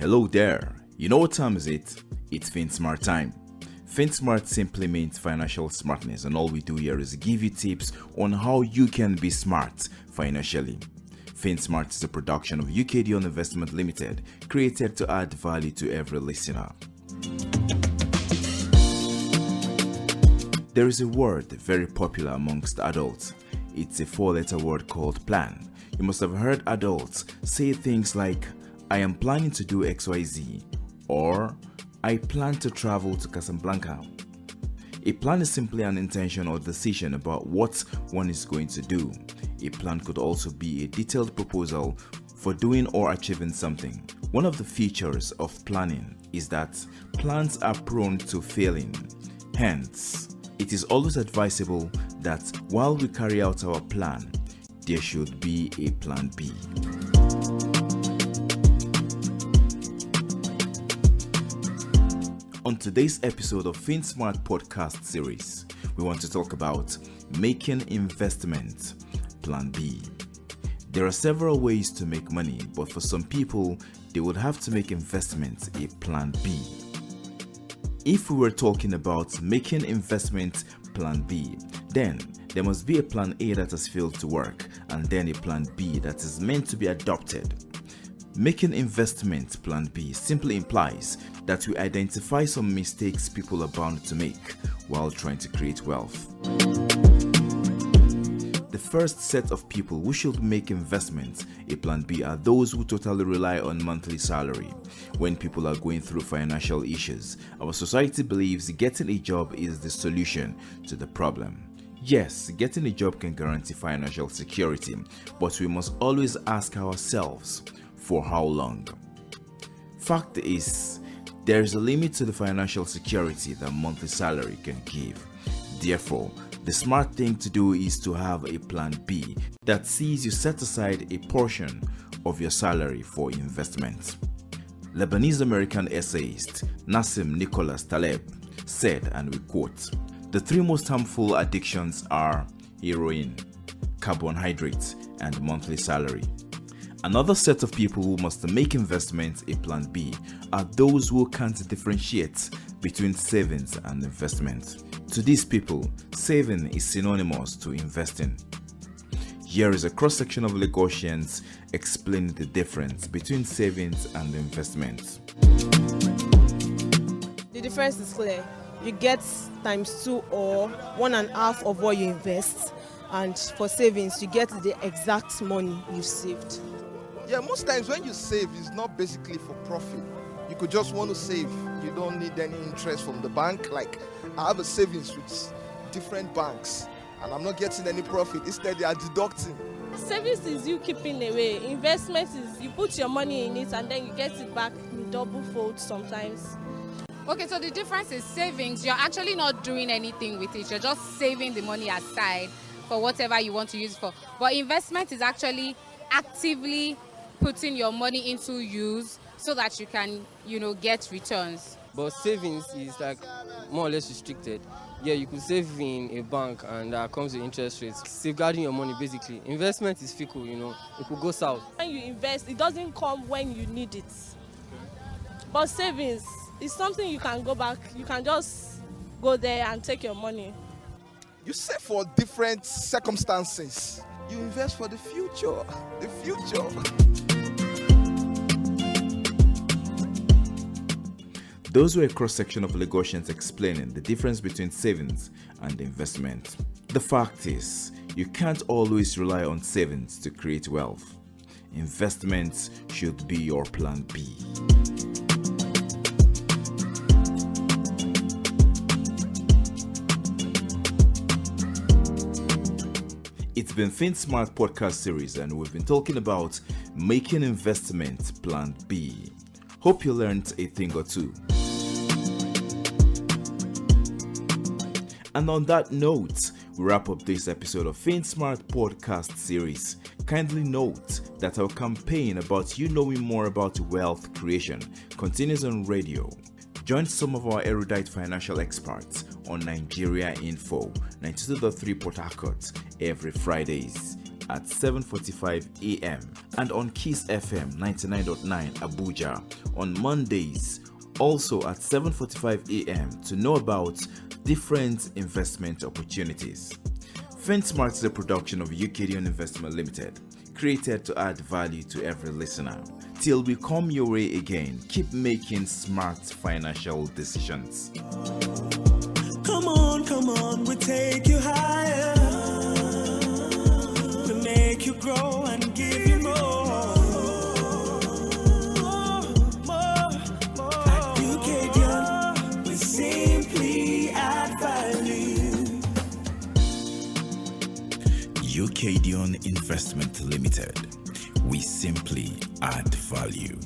Hello there. You know what time is it? It's FinSmart time. FinSmart simply means financial smartness, and all we do here is give you tips on how you can be smart financially. FinSmart is a production of UK-DION Investment Limited, created to add value to every listener. There is a word very popular amongst adults. It's a 4-letter word called plan. You must have heard adults say things like, I am planning to do XYZ, or I plan to travel to Casablanca. A plan is simply an intention or decision about what one is going to do. A plan could also be a detailed proposal for doing or achieving something. One of the features of planning is that plans are prone to failing. Hence, it is always advisable that while we carry out our plan, there should be a plan B. On today's episode of FinSmart podcast series, we want to talk about making investment plan B. There are several ways to make money, but for some people, they would have to make investment a plan B. If we were talking about making investment plan B, then there must be a plan A that has failed to work, and then a plan B that is meant to be adopted. Making investment plan B simply implies that we identify some mistakes people are bound to make while trying to create wealth. The first set of people who should make investment a plan B are those who totally rely on monthly salary. When people are going through financial issues, our society believes getting a job is the solution to the problem. Yes, getting a job can guarantee financial security, but we must always ask ourselves, for how long? Fact is, there is a limit to the financial security that monthly salary can give. Therefore, the smart thing to do is to have a plan B that sees you set aside a portion of your salary for investment. Lebanese-American essayist Nassim Nicholas Taleb said, and we quote, "The three most harmful addictions are heroin, carbohydrates, and monthly salary." Another set of people who must make investment a plan B are those who can't differentiate between savings and investment. To these people, saving is synonymous to investing. Here is a cross-section of Lagosians explaining the difference between savings and investment. The difference is clear. You get ×2 or 1.5 of what you invest, and for savings, you get the exact money you saved. Yeah, most times when you save, it's not basically for profit. You could just want to save. You don't need any interest from the bank. Like, I have a savings with different banks, and I'm not getting any profit. Instead, they are deducting. Savings is you keeping away. Investment is you put your money in it and then you get it back in double fold sometimes. Okay, so the difference is savings. You're actually not doing anything with it. You're just saving the money aside for whatever you want to use it for. But investment is actually actively putting your money into use so that you can, get returns. But savings is like more or less restricted. Yeah, you could save in a bank and that comes with interest rates. Safeguarding your money basically. Investment is fickle, it could go south. When you invest, it doesn't come when you need it. But savings is something you can go back, you can just go there and take your money. You save for different circumstances. You invest for the future. The future. Those were a cross-section of Lagosians explaining the difference between savings and investment. The fact is, you can't always rely on savings to create wealth. Investments should be your plan B. It's been FinSmart podcast series, and we've been talking about making investment plan B. Hope you learned a thing or two. And on that note, we wrap up this episode of FinSmart podcast series. Kindly note that our campaign about you knowing more about wealth creation continues on radio. Join some of our erudite financial experts on Nigeria Info 92.3 Port Harcourt every Fridays at 7:45 a.m. and on Kiss FM 99.9 Abuja on Mondays also at 7:45 a.m. to know about different investment opportunities. FinSmart is a production of UK-DION Investment Limited, created to add value to every listener. Till we come your way again, keep making smart financial decisions. Come on, we take you higher. We make you grow and give you more. At UK-DION, we simply add value. UK-DION Investment Limited. We simply add value.